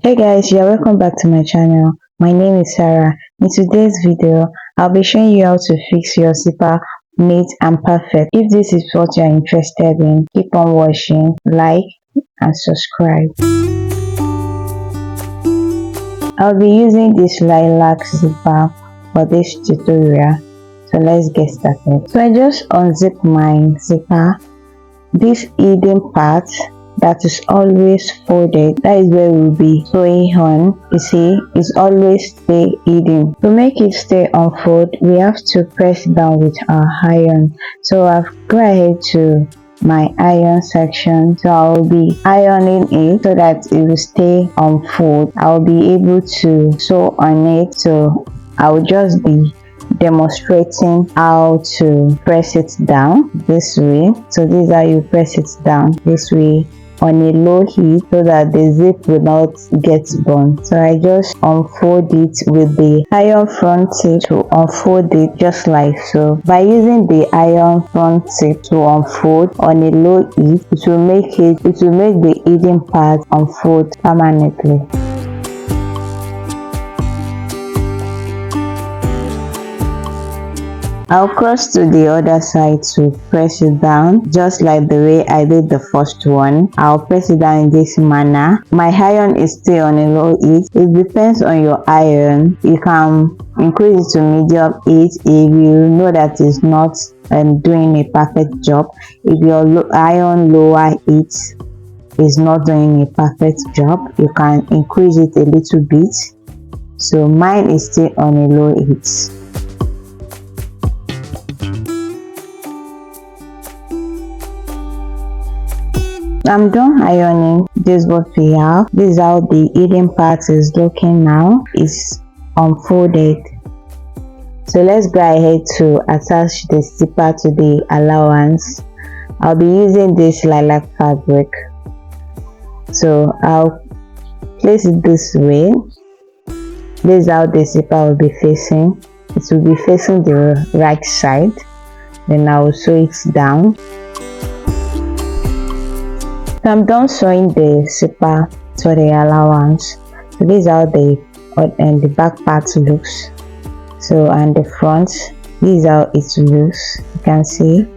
Hey guys, you're welcome back to my channel. My name is Sarah. In today's video, I'll be showing you how to fix your zipper neat and perfect. If this is what you're interested in, keep on watching, like and subscribe. I'll be using this lilac zipper for this tutorial. So let's get started. So I just unzip my zipper. This hidden part that is always folded, that is where we'll be sewing on. You see, it's always stay hidden. To make it stay unfold, we have to press down with our iron. So I'll go ahead to my iron section. So I'll be ironing it so that it will stay unfold. I'll be able to sew on it. So I'll just be demonstrating how to press it down this way. So this is how you press it down this way on a low heat so that the zip will not get burned. So I just unfold it with the iron front tip to unfold it just like so. By using the iron front tip to unfold on a low heat, it will make the hidden part unfold permanently. I'll cross to the other side to press it down just like the way I did the first one. I'll press it down in this manner. My iron is still on a low heat. It depends on your iron. You can increase it to medium heat if you know that it's not doing a perfect job. If your iron lower heat is not doing a perfect job, you can increase it a little bit. So mine is still on a low heat. I'm done ironing. This is what we have. This is how the hidden part is looking now. It's unfolded. So let's go ahead to attach the zipper to the allowance. I'll be using this lilac fabric. So I'll place it this way. This is how the zipper will be facing. It will be facing the right side. Then I will sew it down. So I'm done sewing the zipper for the allowance. So this is how the back part looks. So and the front, this is how it looks. You can see.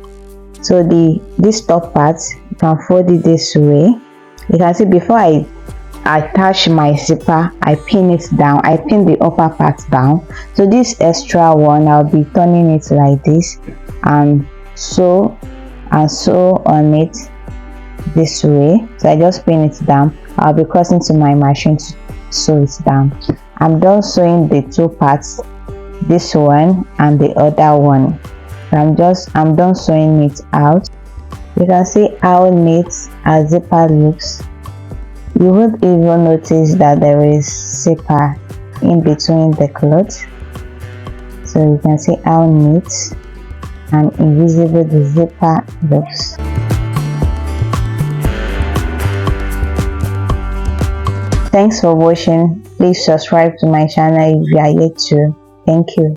So this top part, you can fold it this way. You can see before I attach my zipper, I pin it down. I pin the upper part down. So this extra one, I'll be turning it like this and sew on it this way. So I just pin it down. I'll be crossing to my machine to sew it down. I'm done sewing the two parts, this one and the other one. So I'm done sewing it out. You can see how neat a zipper looks. You would even notice that there is zipper in between the cloth. So you can see how neat and invisible the zipper looks. Thanks for watching. Please subscribe to my channel if you are yet to. Thank you.